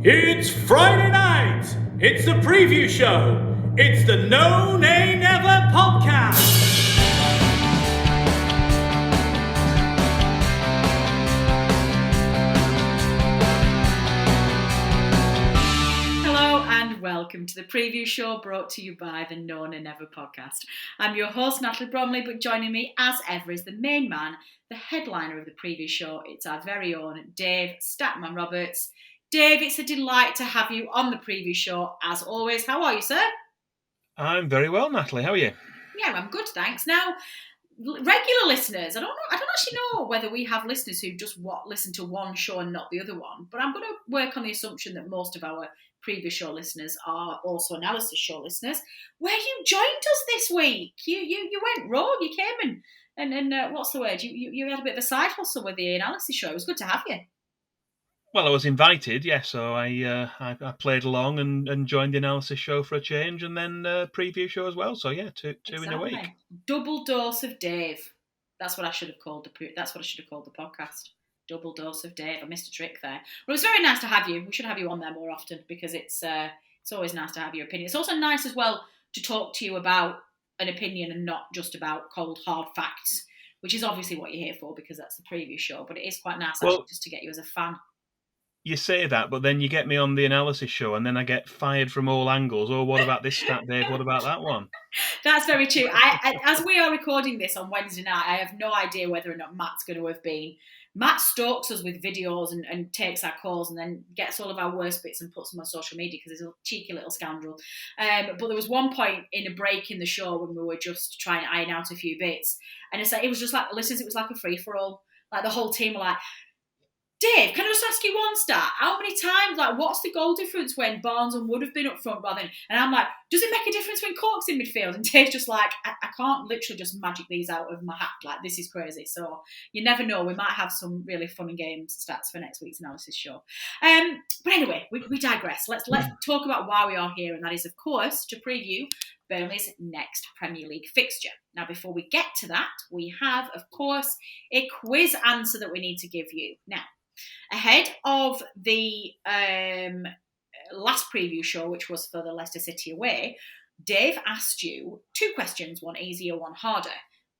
It's Friday night! It's the preview show! It's the No Nay Never podcast! Hello and welcome to the preview show brought to you by the No Nay Never podcast. I'm your host, Natalie Bromley, but joining me as ever is the main man, the headliner of the preview show. It's our very own Dave Statman Roberts. Dave, it's a delight to have you on the preview show, as always. How are you, sir? I'm very well, Natalie. How are you? Yeah, I'm good, thanks. Now, regular listeners, I don't actually know whether we have listeners who just listen to one show and not the other one, but I'm going to work on the assumption that most of our previous show listeners are also analysis show listeners, where you joined us this week. You went rogue, you came and what's the word? You had a bit of a side hustle with the analysis show. It was good to have you. Well, I was invited, yes, so I played along and joined the analysis show for a change, and then preview show as well. So yeah, two Exactly. in a week. Double dose of Dave. That's what I should have called the podcast. Double dose of Dave. I missed a trick there. Well, it's very nice to have you. We should have you on there more often because it's always nice to have your opinion. It's also nice as well to talk to you about an opinion and not just about cold hard facts, which is obviously what you're here for because that's the preview show. But it is quite nice actually just to get you as a fan. You say that, but then you get me on the analysis show, and then I get fired from all angles. Oh, what about this stat, Dave? What about that one? That's very true. As we are recording this on Wednesday night, I have no idea whether or not Matt's going to have been. Matt stalks us with videos and takes our calls and then gets all of our worst bits and puts them on social media because he's a cheeky little scoundrel. But there was one point in a break in the show when we were just trying to iron out a few bits, and it was just like, listeners, it was like a free-for-all. Like the whole team were like, Dave, can I just ask you one stat? How many times, what's the goal difference when Barnes and Wood have been up front rather than... And I'm like, does it make a difference when Cork's in midfield? And Dave's just like, I can't literally just magic these out of my hat. Like, this is crazy. So you never know. We might have some really fun and games stats for next week's analysis show. But anyway, we digress. Let's talk about why we are here. And that is, of course, to preview Burnley's next Premier League fixture. Now, before we get to that, we have, of course, a quiz answer that we need to give you. Now, ahead of the last preview show, which was for the Leicester City away, Dave asked you two questions, one easier, one harder.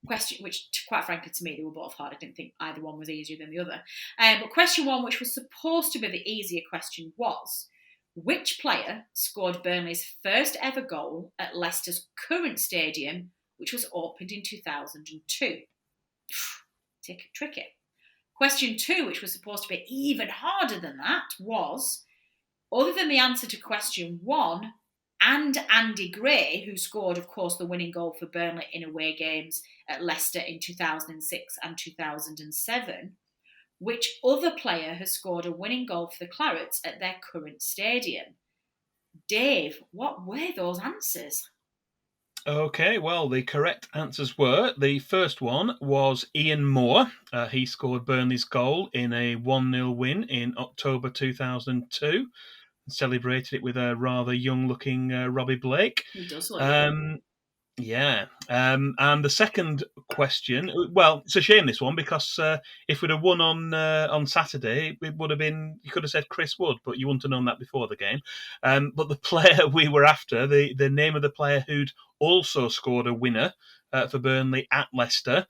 Question, which quite frankly to me, they were both hard. I didn't think either one was easier than the other. But question one, which was supposed to be the easier question, was which player scored Burnley's first ever goal at Leicester's current stadium, which was opened in 2002? Tricky. Question two, which was supposed to be even harder than that, was, other than the answer to question one, and Andy Gray, who scored, of course, the winning goal for Burnley in away games at Leicester in 2006 and 2007, which other player has scored a winning goal for the Clarets at their current stadium? Dave, what were those answers? Okay, well, the correct answers were, the first one was Ian Moore. He scored Burnley's goal in a 1-0 win in October 2002 and celebrated it with a rather young-looking Robbie Blake. He does look Yeah. And the second question, well, it's a shame this one because if we'd have won on Saturday, it would have been, you could have said Chris Wood, but you wouldn't have known that before the game. But the player we were after, the name of the player who'd also scored a winner for Burnley at Leicester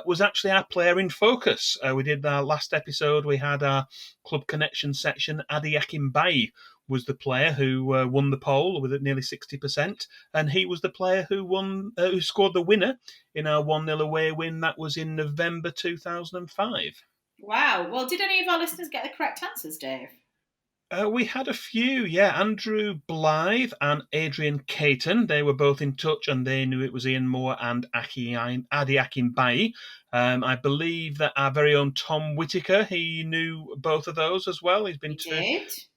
was actually our player in focus. We did our last episode, we had our Club Connection section, Adi Akinbaye was the player who won the poll with nearly 60%, and he was the player who scored the winner in our 1-0 away win. That was in November 2005. Wow. Well, did any of our listeners get the correct answers, Dave? We had a few, yeah. Andrew Blythe and Adrian Caton, they were both in touch and they knew it was Ian Moore and Adi Akinbaye. I believe that our very own Tom Whittaker, he knew both of those as well. He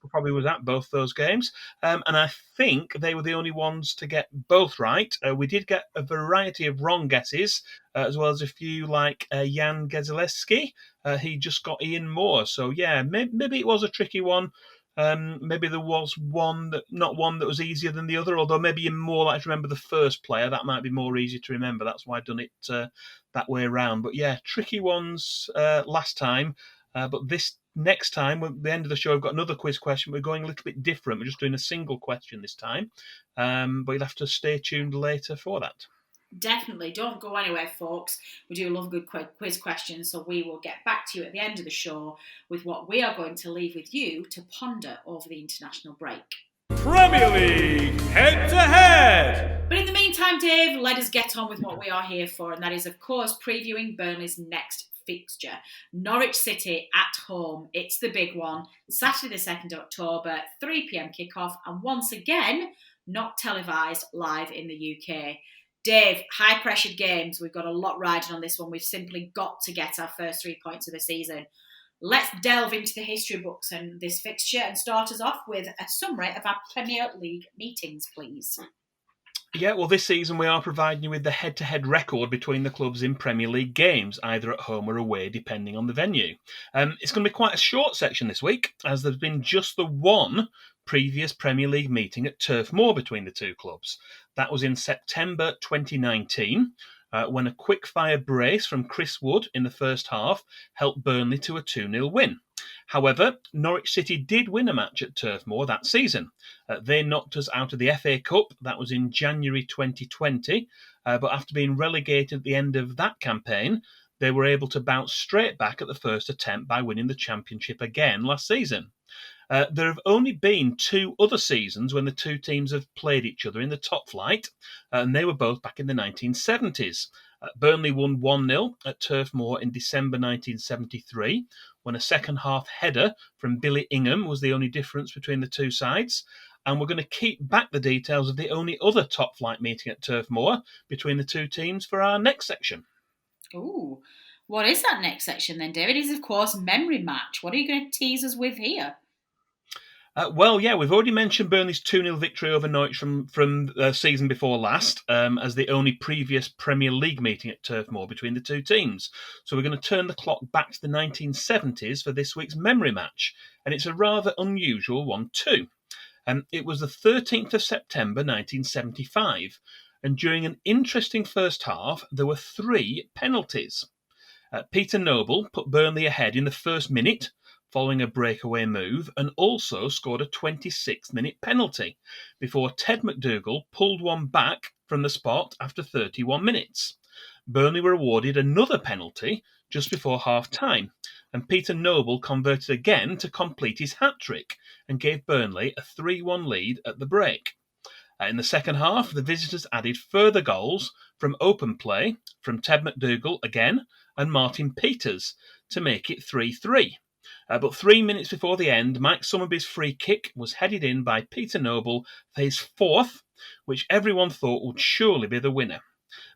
probably was at both those games. And I think they were the only ones to get both right. We did get a variety of wrong guesses, as well as a few like Jan Gezeleski. He just got Ian Moore. So, yeah, maybe it was a tricky one. Maybe there was not one that was easier than the other, although maybe you're more likely to remember the first player. That might be more easy to remember. That's why I've done it that way around. But yeah, tricky ones last time. But this next time, at the end of the show, I've got another quiz question. We're going a little bit different. We're just doing a single question this time. But you'll have to stay tuned later for that. Definitely. Don't go anywhere, folks. We do love good quiz questions, so we will get back to you at the end of the show with what we are going to leave with you to ponder over the international break. Premier League head-to-head. But in the meantime, Dave, let us get on with what we are here for, and that is, of course, previewing Burnley's next fixture. Norwich City at home. It's the big one. Saturday the 2nd of October, 3 p.m. kickoff, and once again, not televised live in the UK. Dave, high-pressured games. We've got a lot riding on this one. We've simply got to get our first 3 points of the season. Let's delve into the history books and this fixture and start us off with a summary of our Premier League meetings, please. Yeah, well, this season we are providing you with the head-to-head record between the clubs in Premier League games, either at home or away, depending on the venue. It's going to be quite a short section this week, as there's been just the one previous Premier League meeting at Turf Moor between the two clubs. That was in September 2019, when a quick-fire brace from Chris Wood in the first half helped Burnley to a 2-0 win. However, Norwich City did win a match at Turf Moor that season. They knocked us out of the FA Cup. That was in January 2020. But after being relegated at the end of that campaign, they were able to bounce straight back at the first attempt by winning the Championship again last season. There have only been 2 other seasons when the two teams have played each other in the top flight, and they were both back in the 1970s. Burnley won 1-0 at Turf Moor in December 1973, when a second-half header from Billy Ingham was the only difference between the two sides. And we're going to keep back the details of the only other top-flight meeting at Turf Moor between the two teams for our next section. Ooh, what is that next section then, David? It is, of course, Memory Match. What are you going to tease us with here? We've already mentioned Burnley's 2-0 victory over Norwich from the season before last, as the only previous Premier League meeting at Turf Moor between the two teams. So we're going to turn the clock back to the 1970s for this week's memory match, and it's a rather unusual one too. It was the 13th of September 1975, and during an interesting first half, there were 3 penalties. Peter Noble put Burnley ahead in the first minute, following a breakaway move, and also scored a 26th-minute penalty before Ted McDougall pulled one back from the spot after 31 minutes. Burnley were awarded another penalty just before half-time, and Peter Noble converted again to complete his hat-trick and gave Burnley a 3-1 lead at the break. In the second half, the visitors added further goals from open play from Ted McDougall again and Martin Peters to make it 3-3. But 3 minutes before the end, Mike Summerby's free kick was headed in by Peter Noble for his 4th, which everyone thought would surely be the winner.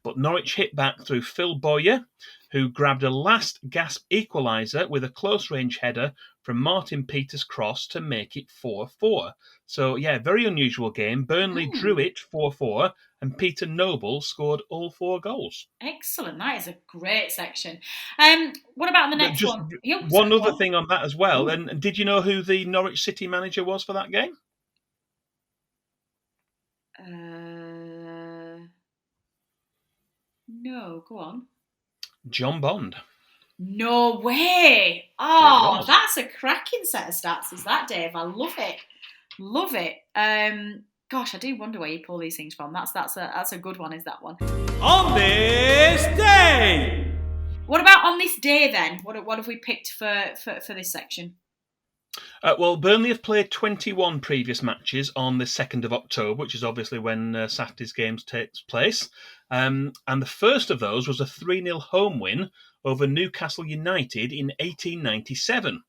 But Norwich hit back through Phil Bowyer, who grabbed a last-gasp equaliser with a close-range header from Martin Peters' cross to make it 4-4. So, yeah, very unusual game. Burnley drew it 4-4, and Peter Noble scored all 4 goals. Excellent. That is a great section. What about the next Just one? One other thing on that as well. And did you know who the Norwich City manager was for that game? No, go on. John Bond. No way. Oh, that's a cracking set of stats, is that, Dave? I love it. Love it. Gosh, I do wonder where you pull these things from. That's a good one, is that one? On this day. What about on this day then? What have we picked for this section? Burnley have played 21 previous matches on the 2nd of October, which is obviously when Saturday's games takes place. And the first of those was a 3-0 home win over Newcastle United in 1897.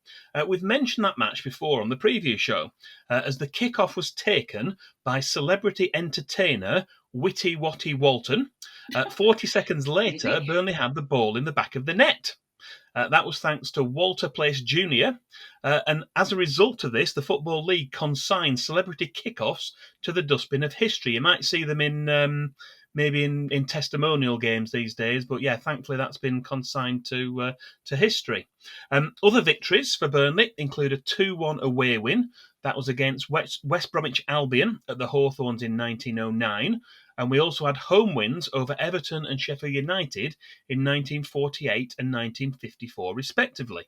We've mentioned that match before on the preview show, as the kickoff was taken by celebrity entertainer Witty Watty Walton. 40 seconds later, Burnley had the ball in the back of the net. That was thanks to Walter Place Jr. And as a result of this, the Football League consigned celebrity kickoffs to the dustbin of history. You might see them in maybe in testimonial games these days, but yeah, thankfully that's been consigned to history. Other victories for Burnley include a 2-1 away win. That was against West Bromwich Albion at the Hawthorns in 1909. And we also had home wins over Everton and Sheffield United in 1948 and 1954, respectively.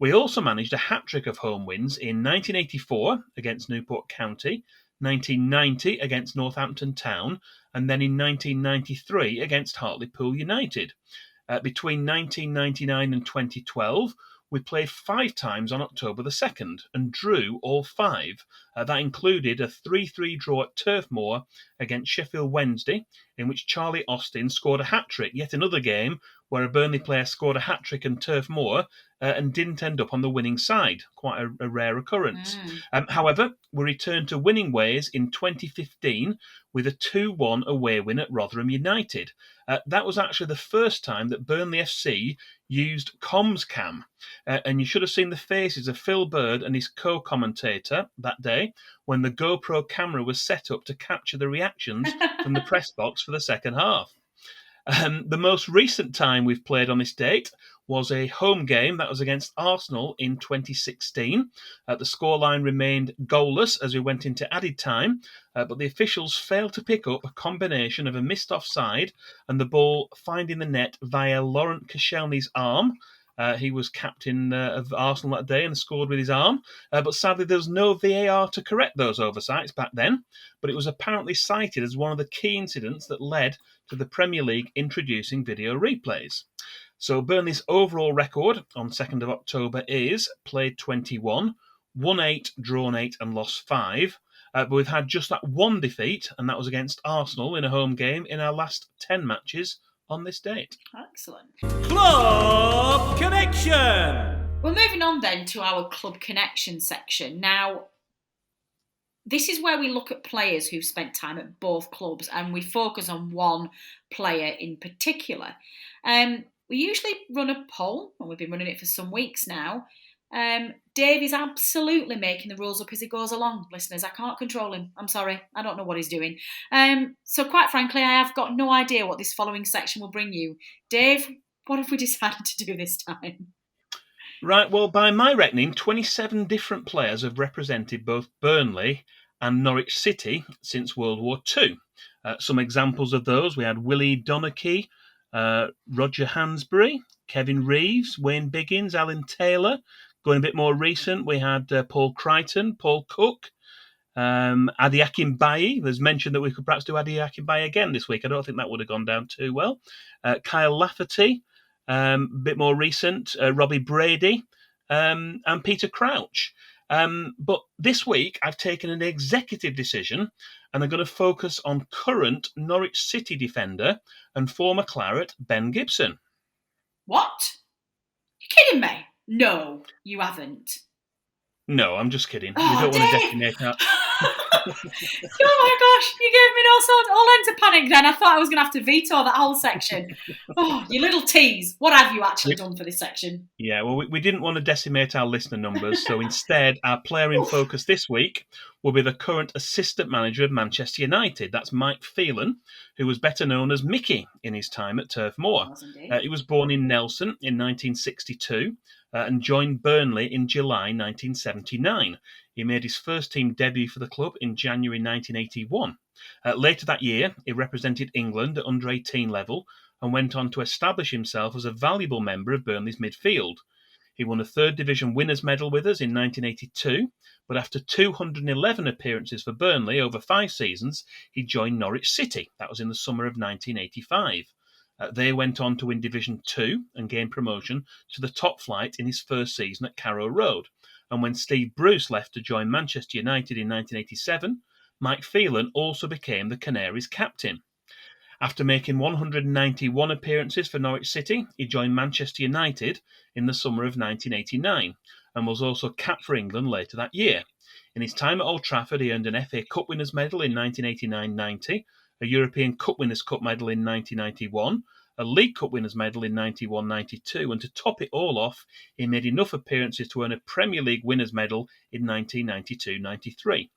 We also managed a hat-trick of home wins in 1984 against Newport County, 1990 against Northampton Town, and then in 1993 against Hartlepool United. Between 1999 and 2012, we played 5 times on October the 2nd and drew all 5. That included a 3-3 draw at Turf Moor against Sheffield Wednesday, in which Charlie Austin scored a hat-trick, yet another game where a Burnley player scored a hat-trick in Turf Moor and didn't end up on the winning side. Quite a rare occurrence. However, we returned to winning ways in 2015 with a 2-1 away win at Rotherham United. That was actually the first time that Burnley FC used ComsCam. And you should have seen the faces of Phil Bird and his co-commentator that day when the GoPro camera was set up to capture the reactions from the press box for the second half. The most recent time we've played on this date was a home game that was against Arsenal in 2016. The scoreline remained goalless as we went into added time, but the officials failed to pick up a combination of a missed offside and the ball finding the net via Laurent Koscielny's arm. He was captain of Arsenal that day and scored with his arm. But sadly, there was no VAR to correct those oversights back then. But it was apparently cited as one of the key incidents that led to the Premier League introducing video replays. So Burnley's overall record on 2nd of October is played 21, won 8, drawn 8 and lost 5. But we've had just that one defeat, and that was against Arsenal in a home game in our last 10 matches on this date. Excellent. Club Connection! Well, moving on then to our Club Connection section. Now, this is where we look at players who've spent time at both clubs and we focus on one player in particular. We usually run a poll, and we've been running it for some weeks now. Dave is absolutely making the rules up as he goes along, listeners. I can't control him. I'm sorry. I don't know what he's doing. So quite frankly, I have got no idea what this following section will bring you. Dave, what have we decided to do this time? Right, well, by my reckoning, 27 different players have represented both Burnley and Norwich City since World War II. Some examples of those, we had Willie Donachie, Roger Hansbury, Kevin Reeves, Wayne Biggins, Alan Taylor. Going a bit more recent, we had Paul Crichton, Paul Cook, Adi Akinbaye. There's mention that we could perhaps do Adi Akinbaye again this week. I don't think that would have gone down too well. Kyle Lafferty, a bit more recent, Robbie Brady, and Peter Crouch. But this week, I've taken an executive decision and I'm going to focus on current Norwich City defender and former Claret, Ben Gibson. What? You kidding me? No, you haven't. No, I'm just kidding. Oh, We don't want to Dave! decimate that. Oh my gosh, you gave me all ends of panic then. I thought I was going to have to veto that whole section. Oh, you little tease. What have you actually done for this section? Yeah, well, we didn't want to decimate our listener numbers, so instead, our player in focus this week will be the current assistant manager of Manchester United. That's Mike Phelan, who was better known as Mickey in his time at Turf Moor. He was born in Nelson in 1962 and joined Burnley in July 1979. He made his first team debut for the club in January 1981. Later that year, he represented England at under-18 level and went on to establish himself as a valuable member of Burnley's midfield. He won a third division winners' medal with us in 1982, but after 211 appearances for Burnley over 5 seasons, he joined Norwich City. That was in the summer of 1985. They went on to win Division 2 and gain promotion to the top flight in his first season at Carrow Road. And when Steve Bruce left to join Manchester United in 1987, Mike Phelan also became the Canaries' captain. After making 191 appearances for Norwich City, he joined Manchester United in the summer of 1989 and was also capped for England later that year. In his time at Old Trafford, he earned an FA Cup Winners' Medal in 1989-90, a European Cup Winners' Cup medal in 1991, a League Cup Winners' Medal in 91-92, and to top it all off, he made enough appearances to earn a Premier League Winners' Medal in 1992-93.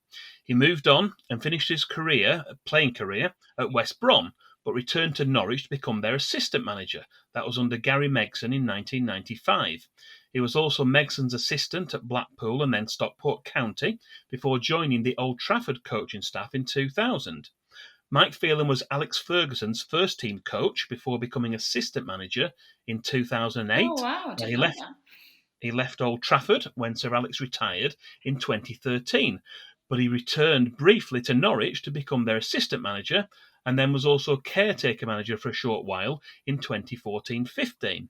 He moved on and finished his playing career at West Brom, but returned to Norwich to become their assistant manager. That was under Gary Megson in 1995. He was also Megson's assistant at Blackpool and then Stockport County before joining the Old Trafford coaching staff in 2000. Mike Phelan was Alex Ferguson's first team coach before becoming assistant manager in 2008. Oh, wow. He He left Old Trafford when Sir Alex retired in 2013, but he returned briefly to Norwich to become their assistant manager and then was also caretaker manager for a short while in 2014-15.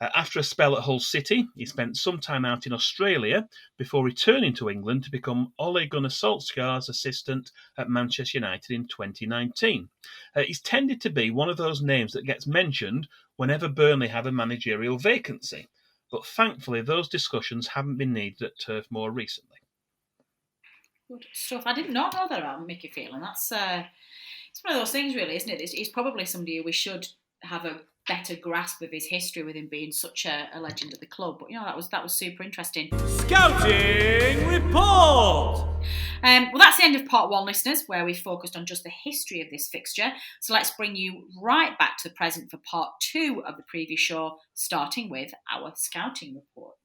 After a spell at Hull City, he spent some time out in Australia before returning to England to become Ole Gunnar Solskjaer's assistant at Manchester United in 2019. He's tended to be one of those names that gets mentioned whenever Burnley have a managerial vacancy, but thankfully those discussions haven't been needed at Turf Moor recently. Good stuff. I did not know that about Mickey Phelan. That's it's one of those things, really, isn't it? He's probably somebody who we should have a better grasp of his history with him being such a legend at the club. But that was super interesting. Scouting report. Well, that's the end of part 1, listeners, where we focused on just the history of this fixture. So let's bring you right back to the present for part 2 of the preview show, starting with our scouting report.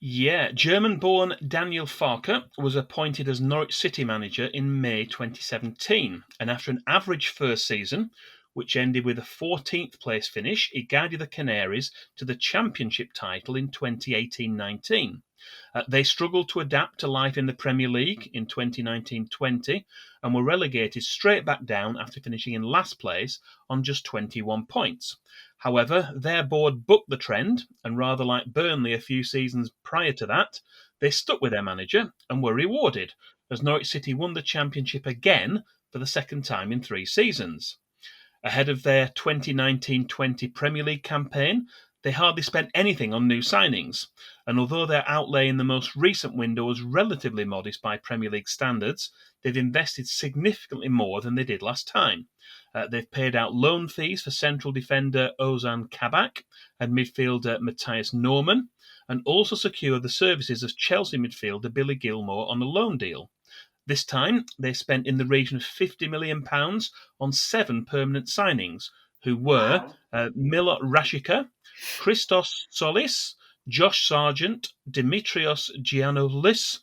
Yeah, German-born Daniel Farke was appointed as Norwich City manager in May 2017, and after an average first season, which ended with a 14th place finish, he guided the Canaries to the Championship title in 2018-19. They struggled to adapt to life in the Premier League in 2019-20 and were relegated straight back down after finishing in last place on just 21 points. However, their board bucked the trend, and rather like Burnley a few seasons prior to that, they stuck with their manager and were rewarded, as Norwich City won the Championship again for the second time in 3 seasons. Ahead of their 2019-20 Premier League campaign, they hardly spent anything on new signings, and although their outlay in the most recent window was relatively modest by Premier League standards, they've invested significantly more than they did last time. They've paid out loan fees for central defender Ozan Kabak and midfielder Matthias Norman, and also secured the services of Chelsea midfielder Billy Gilmore on a loan deal. This time, they spent in the region of £50 million on 7 permanent signings, who were Milot Rashica, Christos Solis, Josh Sargent, Dimitrios Giannoulis,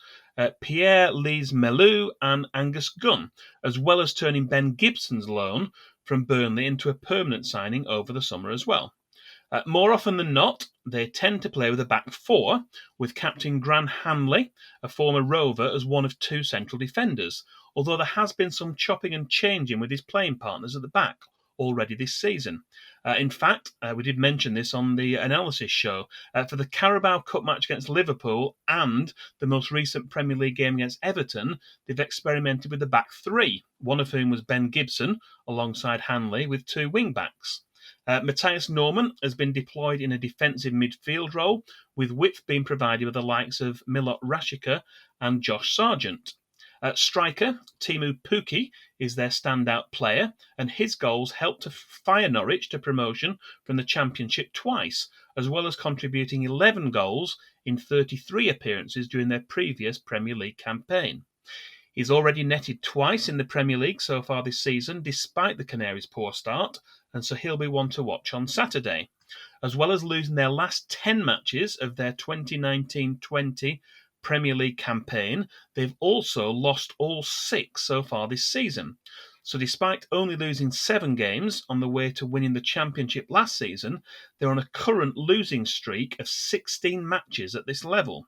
Pierre Lise Melou and Angus Gunn, as well as turning Ben Gibson's loan from Burnley into a permanent signing over the summer as well. More often than not, they tend to play with a back 4, with captain Gran Hanley, a former Rover, as one of 2 central defenders, although there has been some chopping and changing with his playing partners at the back already this season. In fact, we did mention this on the analysis show. For the Carabao Cup match against Liverpool and the most recent Premier League game against Everton, they've experimented with the back 3, one of whom was Ben Gibson, alongside Hanley, with 2 wing-backs. Matthias Norman has been deployed in a defensive midfield role, with width being provided with the likes of Milot Rashica and Josh Sargent. Striker Timu Pukki is their standout player, and his goals helped to fire Norwich to promotion from the Championship twice, as well as contributing 11 goals in 33 appearances during their previous Premier League campaign. He's already netted twice in the Premier League so far this season, despite the Canaries' poor start, and so he'll be one to watch on Saturday. As well as losing their last 10 matches of their 2019-20 Premier League campaign, they've also lost all 6 so far this season. So despite only losing 7 games on the way to winning the Championship last season, they're on a current losing streak of 16 matches at this level.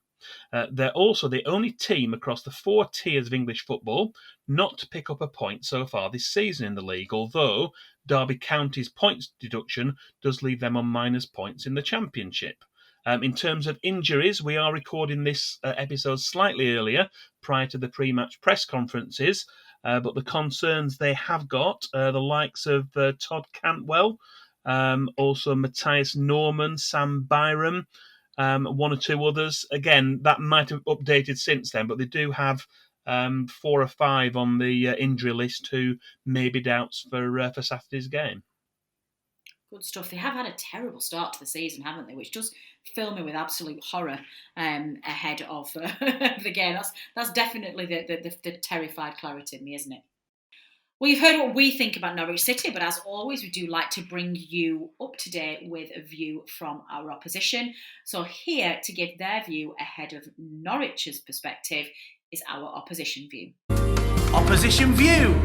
They're also the only team across the 4 tiers of English football not to pick up a point so far this season in the league, although Derby County's points deduction does leave them on minus points in the Championship. In terms of injuries, we are recording this episode slightly earlier, prior to the pre-match press conferences, but the concerns they have got, the likes of Todd Cantwell, also Matthias Norman, Sam Byram, 1 or 2 others. Again, that might have updated since then, but they do have 4 or 5 on the injury list who may be doubts for Saturday's game. Good stuff. They have had a terrible start to the season, haven't they? Which does fill me with absolute horror ahead of the game. That's definitely the terrified claret in me, isn't it? Well, you've heard what we think about Norwich City, but as always, we do like to bring you up to date with a view from our opposition. So here to give their view ahead of Norwich's perspective is our opposition view. Opposition view.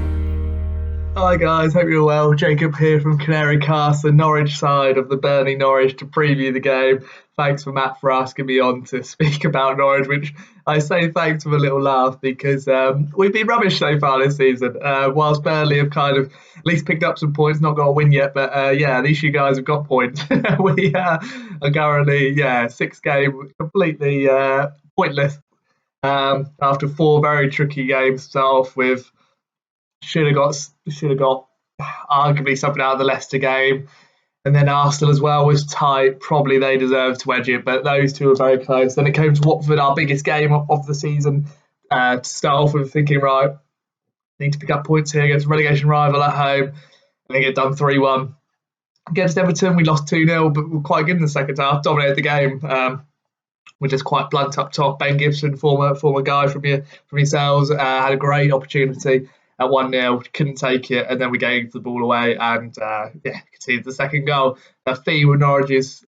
Hi guys, hope you're well. Jacob here from Canary Cast, the Norwich side of the Burnley Norwich, to preview the game. Thanks for Matt for asking me on to speak about Norwich, which I say thanks with a little laugh because we've been rubbish so far this season. Whilst Burnley have kind of at least picked up some points, not got a win yet, but at least you guys have got points. We are currently, 6-game, completely pointless after 4 very tricky games to start off with. Should have got arguably something out of the Leicester game, and then Arsenal as well was tight. Probably they deserved to edge it, but those two were very close. Then it came to Watford, our biggest game of the season. To start off with, thinking right, need to pick up points here against a relegation rival at home, and they get done 3-1 against Everton. We lost 2-0, but we're quite good in the second half. Dominated the game. We're just quite blunt up top. Ben Gibson, former guy from yourselves, had a great opportunity at 1-0, couldn't take it, and then we gave the ball away and conceded the second goal. The theme of Norwich's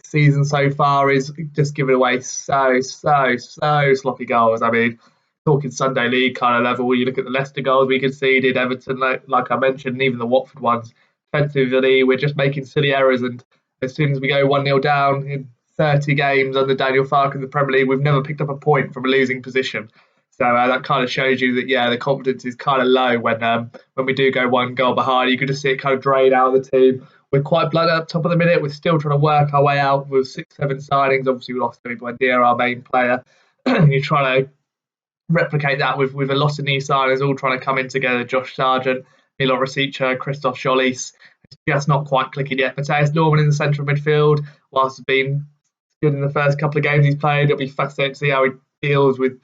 season so far is just giving away so sloppy goals. I mean, talking Sunday League kind of level, you look at the Leicester goals we conceded, Everton, like I mentioned, and even the Watford ones. Defensively, we're just making silly errors, and as soon as we go 1-0 down in 30 games under Daniel Farke in the Premier League, we've never picked up a point from a losing position. So that kind of shows you that, the confidence is kind of low when we do go 1 goal behind. You can just see it kind of drain out of the team. We're quite blunt up top of the minute. We're still trying to work our way out with 6-7 signings. Obviously, we lost Buendia, our main player. You're trying to replicate that with a lot of new signings all trying to come in together. Josh Sargent, Milot Rasica, Christoph Jolis. It's just not quite clicking yet. Matthias Norman in the centre of midfield, whilst he's been good in the first couple of games he's played, it'll be fascinating to see how he deals with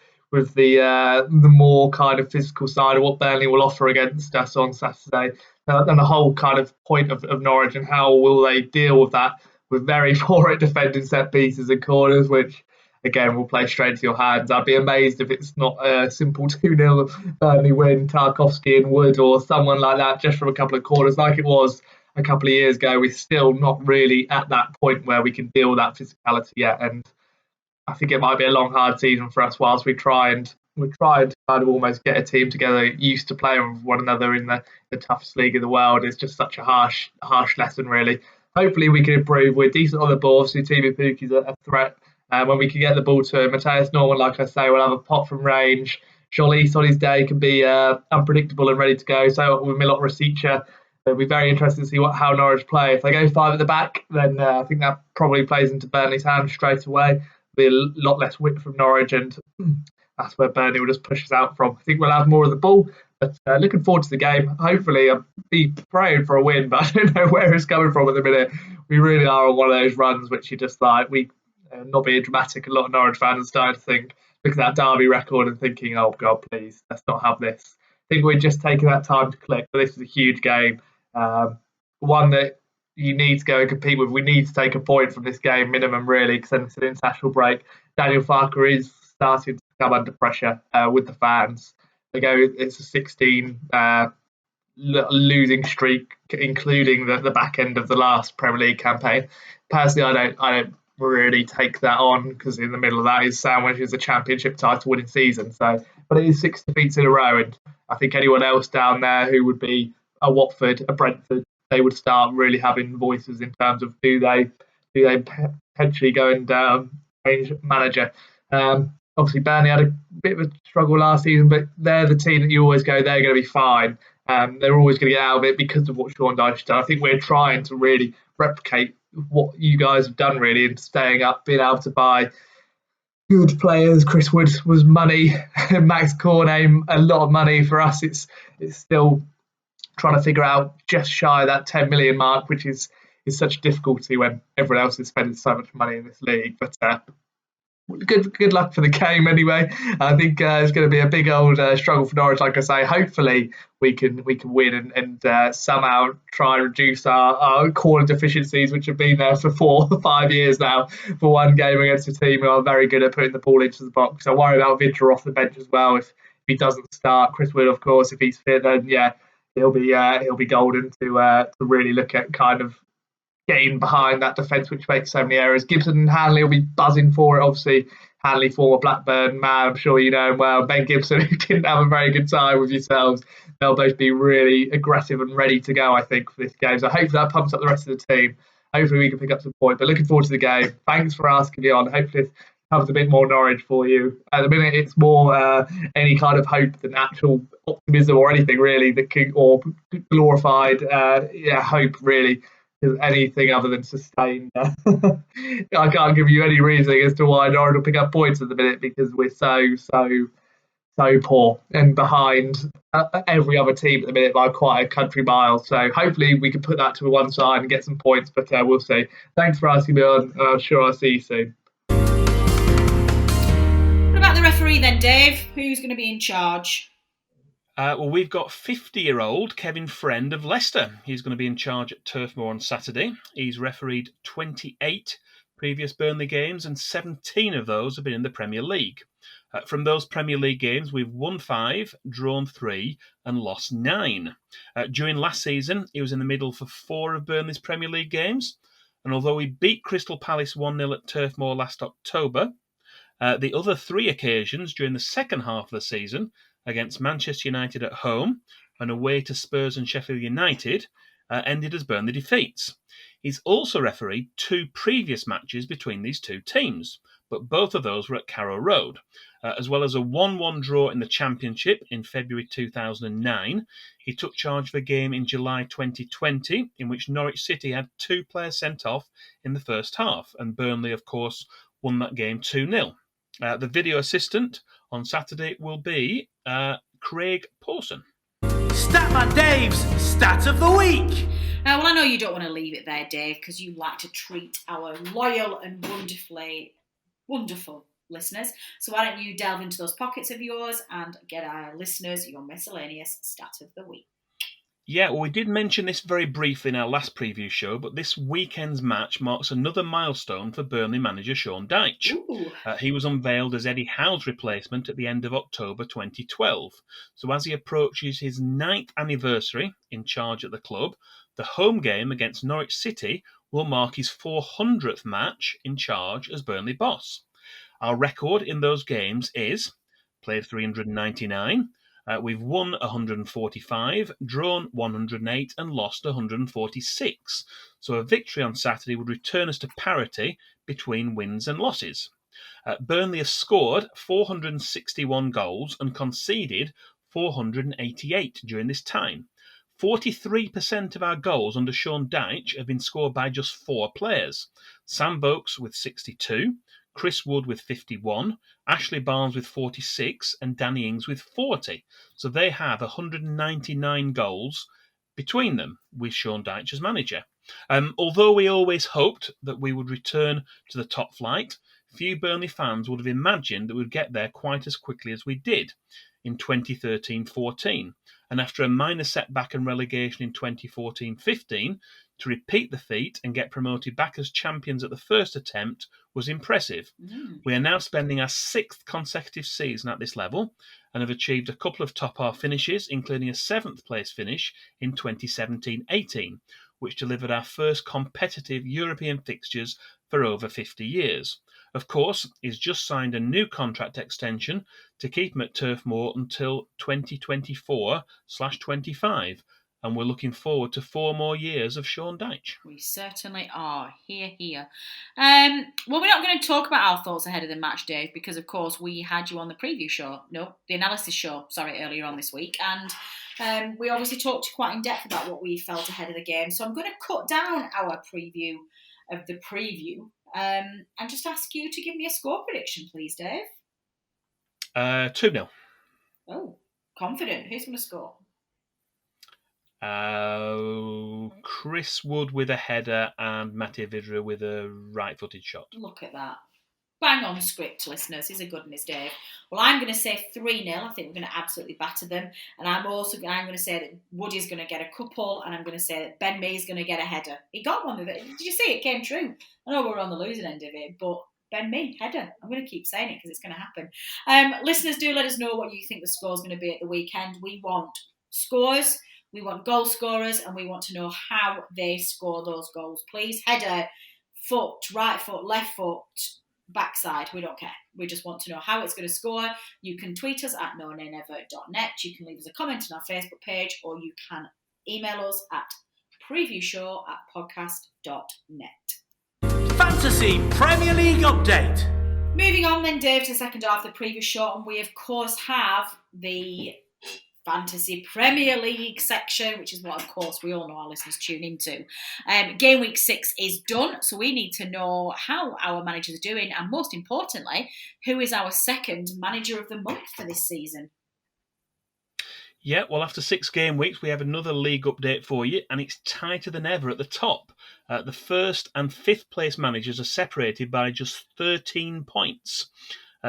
the more kind of physical side of what Burnley will offer against us on Saturday, and the whole kind of point of Norwich, and how will they deal with that with very poor at defending set pieces and corners, which again will play straight into your hands. I'd be amazed if it's not a simple 2-0 Burnley win, Tarkowski and Wood or someone like that just from a couple of corners like it was a couple of years ago. We're still not really at that point where we can deal with that physicality yet, and I think it might be a long, hard season for us whilst we try to kind of almost get a team together used to playing with one another in the toughest league in the world. It's just such a harsh lesson, really. Hopefully we can improve. We're decent on the ball, so Timu Puki's a threat. When we can get the ball to him, Matthias Norman, like I say, will have a pop from range. Jolis on his day can be unpredictable and ready to go. So with Milot Rasica, it'll be very interesting to see how Norwich play. If they go 5 at the back, then I think that probably plays into Burnley's hands straight away. Be a lot less width from Norwich, and that's where Burnley will just push us out from. I think we'll have more of the ball, but looking forward to the game. Hopefully, I'll be praying for a win, but I don't know where it's coming from at the minute. We really are on one of those runs which you just like, not being dramatic, a lot of Norwich fans are starting to think, look at that Derby record and thinking, oh God, please, let's not have this. I think we're just taking that time to click, but this is a huge game. One that you need to go and compete with. We need to take a point from this game minimum, really, because then it's an international break. Daniel Farke is starting to come under pressure with the fans. It's a 16 losing streak, including the back end of the last Premier League campaign. Personally, I don't really take that on, because in the middle of that is sandwiches a championship title winning season. So, but it is 6 defeats in a row, and I think anyone else down there who would be a Watford, a Brentford, they would start really having voices in terms of do they potentially go and change manager. Obviously, Burnley had a bit of a struggle last season, but they're the team that you always go, they're going to be fine. They're always going to get out of it because of what Sean Dyche's done. I think we're trying to really replicate what you guys have done, really, in staying up, being able to buy good players. Chris Wood was money, Max Cornet a lot of money. For us, it's still trying to figure out just shy of that 10 million mark, which is such a difficulty when everyone else is spending so much money in this league. But good luck for the game anyway. I think it's going to be a big old struggle for Norwich. Like I say, hopefully we can win and somehow try and reduce our corner deficiencies, which have been there for 4 or 5 years now, for one game against a team who are very good at putting the ball into the box. I worry about Vidra off the bench as well. If he doesn't start, Chris Wood, of course, if he's fit, then he'll be golden to really look at kind of getting behind that defence, which makes so many errors. Gibson and Hanley will be buzzing for it. Obviously, Hanley, former Blackburn man, I'm sure you know him well, Ben Gibson, who didn't have a very good time with yourselves. They'll both be really aggressive and ready to go, I think, for this game. So hopefully that pumps up the rest of the team. Hopefully we can pick up some points. But looking forward to the game. Thanks for asking me on. Hopefully this covers a bit more Norwich for you. At the minute, it's more any kind of hope than actual optimism or anything really that can, or glorified hope really. Anything other than sustained. I can't give you any reasoning as to why Norwich will pick up points at the minute because we're so poor and behind every other team at the minute by quite a country mile. So hopefully we can put that to one side and get some points, but we'll see. Thanks for asking me on, and I'm sure I'll see you soon. What about the referee then, Dave? Who's going to be in charge? Well, we've got 50-year-old Kevin Friend of Leicester. He's going to be in charge at Turf Moor on Saturday. He's refereed 28 previous Burnley games, and 17 of those have been in the Premier League. From those Premier League games, we've won 5, drawn 3, and lost 9. During last season, he was in the middle for 4 of Burnley's Premier League games, and although he beat Crystal Palace 1-0 at Turf Moor last October, the other 3 occasions during the second half of the season, against Manchester United at home and away to Spurs and Sheffield United, ended as Burnley defeats. He's also refereed 2 previous matches between these 2 teams, but both of those were at Carrow Road, as well as a 1-1 draw in the Championship in February 2009. He took charge of a game in July 2020 in which Norwich City had 2 players sent off in the first half, and Burnley, of course, won that game 2-0. The video assistant on Saturday will be Craig Pawson. Statman Dave's Stat of the Week. Well, I know you don't want to leave it there, Dave, because you like to treat our loyal and wonderful listeners. So why don't you delve into those pockets of yours and get our listeners your miscellaneous Stat of the Week. Yeah, well, we did mention this very briefly in our last preview show, but this weekend's match marks another milestone for Burnley manager Sean Dyche. He was unveiled as Eddie Howe's replacement at the end of October 2012. So as he approaches his 9th anniversary in charge at the club, the home game against Norwich City will mark his 400th match in charge as Burnley boss. Our record in those games is played 399, we've won 145, drawn 108 and lost 146. So a victory on Saturday would return us to parity between wins and losses. Burnley has scored 461 goals and conceded 488 during this time. 43% of our goals under Sean Dyche have been scored by just 4 players. Sam Vokes with 62, Chris Wood with 51, Ashley Barnes with 46, and Danny Ings with 40. So they have 199 goals between them with Sean Dyche as manager. Although we always hoped that we would return to the top flight, few Burnley fans would have imagined that we'd get there quite as quickly as we did in 2013-14. And after a minor setback and relegation in 2014-15, to repeat the feat and get promoted back as champions at the first attempt was impressive. We are now spending our 6th consecutive season at this level and have achieved a couple of top-half finishes, including a 7th place finish in 2017-18, which delivered our first competitive European fixtures for over 50 years. Of course, he's just signed a new contract extension to keep him at Turf Moor until 2024/25. And we're looking forward to 4 more years of Sean Dyche. We certainly are. Here. Well, we're not going to talk about our thoughts ahead of the match, Dave, because, of course, we had you on the preview show. No, the analysis show, earlier on this week. And we obviously talked quite in depth about what we felt ahead of the game. So I'm going to cut down our preview of the preview and just ask you to give me a score prediction, please, Dave. 2-0. Oh, confident. Who's going to score? Chris Wood with a header and Matej Vydra with a right-footed shot. Look at that. Bang on script, listeners. He's a good one, is Dave. Well, I'm going to say 3-0. I think we're going to absolutely batter them. And I'm going to say that Woody's going to get a couple, and I'm going to say that Ben Mee's going to get a header. He got one of it. Did you see it came true? I know we're on the losing end of it, but Ben Mee, header. I'm going to keep saying it because it's going to happen. Listeners, do let us know what you think the score's going to be at the weekend. We want scores. We want goal scorers, and we want to know how they score those goals, please. Header, foot, right foot, left foot, backside. We don't care. We just want to know how it's going to score. You can tweet us at nonamenever.net. You can leave us a comment on our Facebook page, or you can email us at previewshow@podcast.net. Fantasy Premier League update. Moving on then, Dave, to the second half of the previous show, and we of course have the Fantasy Premier League section, which is what, of course, we all know our listeners tune into. Game week 6 is done, so we need to know how our managers are doing, and most importantly, who is our second manager of the month for this season. Yeah, well, after 6 game weeks, we have another league update for you, and it's tighter than ever at the top. The first and 5th place managers are separated by just 13 points.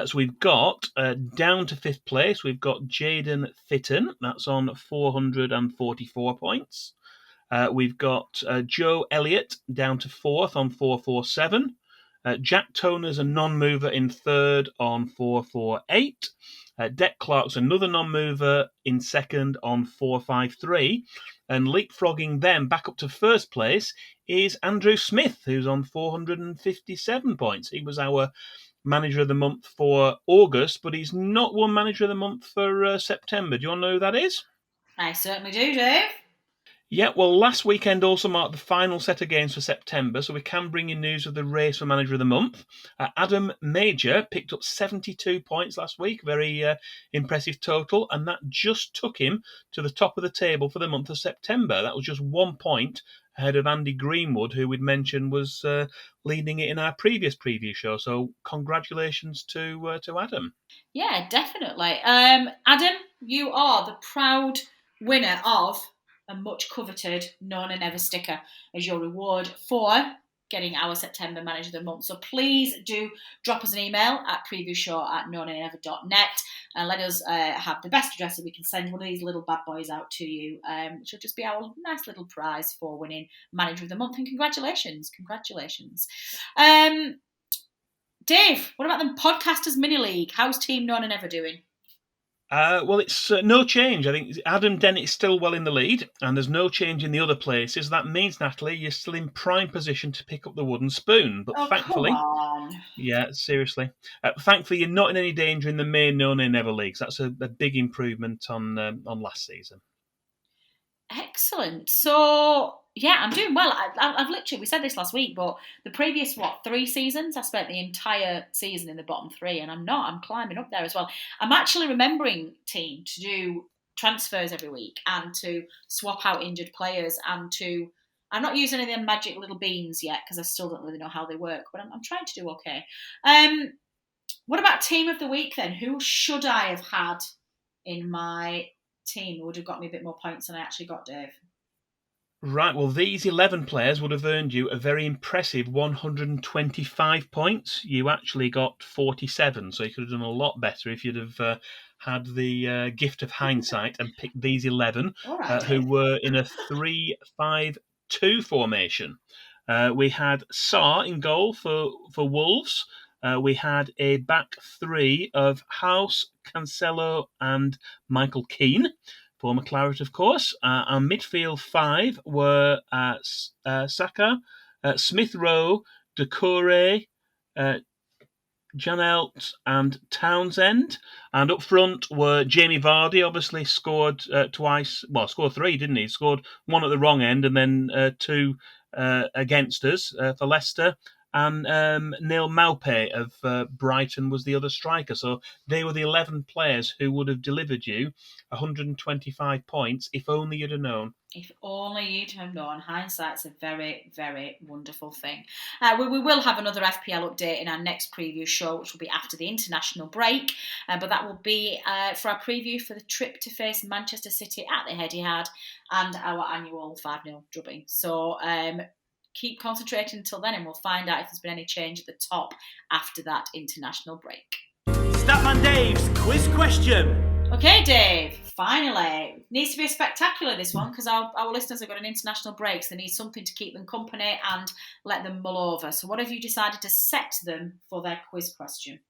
So we've got, down to 5th place, we've got Jaden Fitton, that's on 444 points. We've got Joe Elliott down to 4th on 447. Jack Toner's a non-mover in 3rd on 448. Deck Clark's another non-mover in 2nd on 453. And leapfrogging them back up to 1st place is Andrew Smith, who's on 457 points. He was our manager of the month for August, but he's not won manager of the month for September. Do you want to know who that is? I certainly do, Dave. Yeah, well, last weekend also marked the final set of games for September, so we can bring you news of the race for Manager of the Month. Adam Major picked up 72 points last week, very impressive total, and that just took him to the top of the table for the month of September. That was just 1 point ahead of Andy Greenwood, who we'd mentioned was leading it in our previous preview show. So congratulations to Adam. Yeah, definitely. Adam, you are the proud winner of a much coveted Nona Never sticker as your reward for getting our September Manager of the Month. So please do drop us an email at previewshow@nonanever.net and let us have the best address that we can send one of these little bad boys out to you, which will just be our nice little prize for winning Manager of the Month. And congratulations. Dave, what about the Podcasters Mini League? How's Team Nona Never doing? Well, it's no change. I think Adam Dennett is still well in the lead, and there's no change in the other places. That means, Natalie, you're still in prime position to pick up the wooden spoon. But thankfully, come on. Yeah, seriously. Thankfully, you're not in any danger in the main No Nay Never leagues. That's a big improvement on last season. Excellent. So, yeah, I'm doing well. I've literally, we said this last week, but the previous, 3 seasons, I spent the entire season in the bottom 3, and I'm climbing up there as well. I'm actually remembering, team, to do transfers every week and to swap out injured players and to, I'm not using any of them magic little beans yet because I still don't really know how they work, but I'm trying to do okay. What about Team of the Week then? Who should I have had in my team who would have got me a bit more points than I actually got, Dave? Right, well, these 11 players would have earned you a very impressive 125 points. You actually got 47, so you could have done a lot better if you'd have had the gift of hindsight and picked these 11, who were in a 3-5-2 formation. We had Sarr in goal for Wolves. We had a back 3 of House, Cancelo and Michael Keane. Former Claret, of course. Our midfield 5 were Saka, Smith Rowe, Doucouré, Janelt and Townsend. And up front were Jamie Vardy, obviously scored twice. Well, scored 3, didn't he? Scored 1 at the wrong end and then 2 against us for Leicester. And Neil Maupay of Brighton was the other striker. So they were the 11 players who would have delivered you 125 points if only you'd have known. If only you'd have known. Hindsight's a very, very wonderful thing. We will have another FPL update in our next preview show, which will be after the international break. But that will be for our preview for the trip to face Manchester City at the Etihad and our annual 5-0 drubbing. So keep concentrating until then, and we'll find out if there's been any change at the top after that international break. Statman Dave's quiz question. Okay, Dave, finally. It needs to be a spectacular, this one, because our listeners have got an international break, so they need something to keep them company and let them mull over. So what have you decided to set them for their quiz question?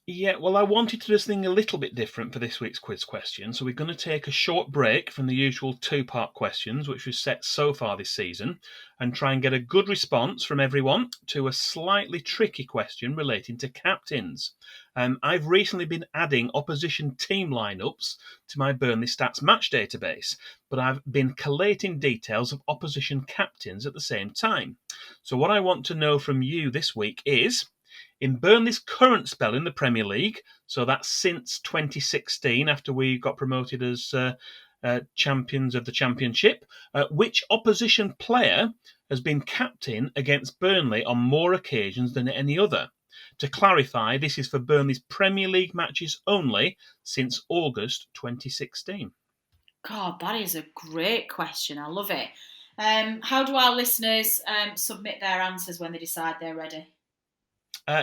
Yeah, well, I wanted to do something a little bit different for this week's quiz question. So we're going to take a short break from the usual two-part questions, which we've set so far this season, and try and get a good response from everyone to a slightly tricky question relating to captains. I've recently been adding opposition team lineups to my Burnley Stats match database, but I've been collating details of opposition captains at the same time. So what I want to know from you this week is, in Burnley's current spell in the Premier League, so that's since 2016, after we got promoted as champions of the Championship, which opposition player has been captain against Burnley on more occasions than any other? To clarify, this is for Burnley's Premier League matches only since August 2016. God, that is a great question. I love it. How do our listeners submit their answers when they decide they're ready?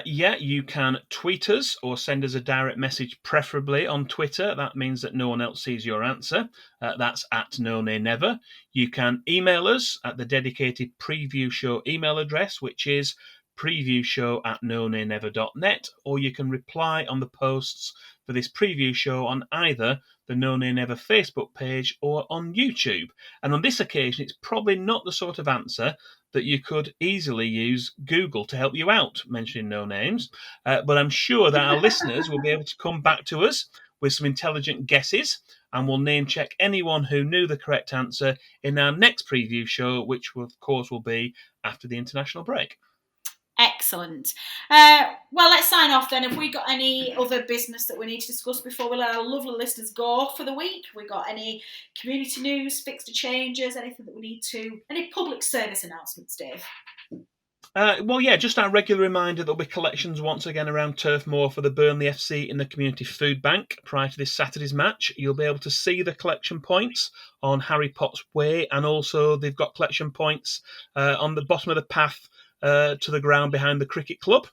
Yeah, you can tweet us or send us a direct message, preferably on Twitter. That means that no one else sees your answer. That's at No Nay Never. You can email us at the dedicated preview show email address, which is previewshow@nonaynever.net, or you can reply on the posts for this preview show on either the No Nay Never Facebook page or on YouTube. And on this occasion, it's probably not the sort of answer that you could easily use Google to help you out, mentioning no names. But I'm sure that our listeners will be able to come back to us with some intelligent guesses, and we'll name check anyone who knew the correct answer in our next preview show, which of course will be after the international break. Excellent. Well, let's sign off then. Have we got any other business that we need to discuss before we let our lovely listeners go for the week? We got any community news, fixture changes, anything that we need to, any public service announcements, Dave? Well, yeah, just our regular reminder that there'll be collections once again around Turf Moor for the Burnley FC in the Community Food Bank prior to this Saturday's match. You'll be able to see the collection points on Harry Potts Way, and also they've got collection points on the bottom of the path to the ground behind the cricket club.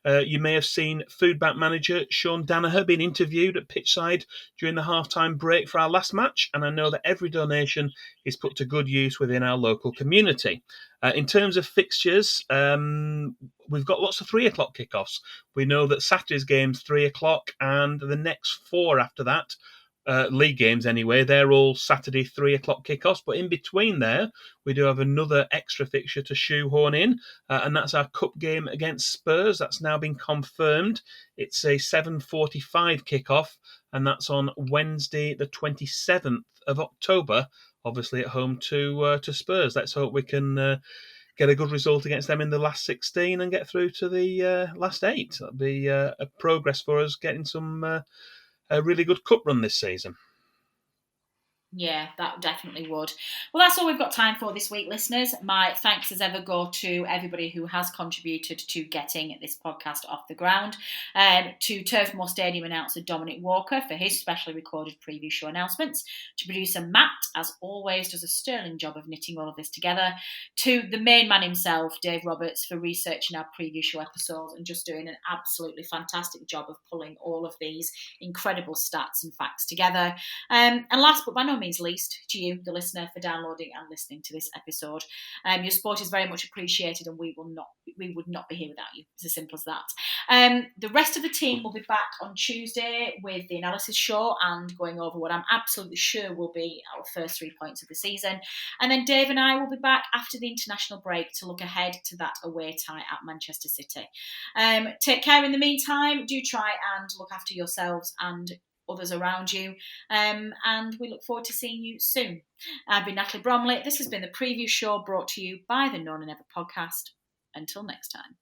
You may have seen Food Bank manager Sean Danaher being interviewed at pitchside during the half-time break for our last match, and I know that every donation is put to good use within our local community. In terms of fixtures, we've got lots of 3 o'clock kickoffs. We know that Saturday's game's 3 o'clock, and the next 4 after that, league games anyway, they're all Saturday 3 o'clock kickoffs. But in between there, we do have another extra fixture to shoehorn in, and that's our cup game against Spurs. That's now been confirmed. It's a 7:45 kickoff, and that's on Wednesday, the 27th of October. Obviously, at home to Spurs. Let's hope we can get a good result against them in the last 16 and get through to the last 8. That'll be a progress for us, getting some a really good cup run this season. Yeah, that definitely would. Well, that's all we've got time for this week, listeners. My thanks as ever go to everybody who has contributed to getting this podcast off the ground. To Turf Moor Stadium announcer Dominic Walker for his specially recorded preview show announcements. To producer Matt, as always, does a sterling job of knitting all of this together. To the main man himself, Dave Roberts, for researching our preview show episodes and just doing an absolutely fantastic job of pulling all of these incredible stats and facts together. And last but by no means least, to you, the listener, for downloading and listening to this episode. Your support is very much appreciated, and we would not be here without you. It's as simple as that. The rest of the team will be back on Tuesday with the analysis show and going over what I'm absolutely sure will be our first 3 points of the season. And then Dave and I will be back after the international break to look ahead to that away tie at Manchester City. Take care in the meantime. Do try and look after yourselves and others around you, and we look forward to seeing you soon. I've been Natalie Bromley. This has been the preview show brought to you by the No Nay Never podcast. Until next time.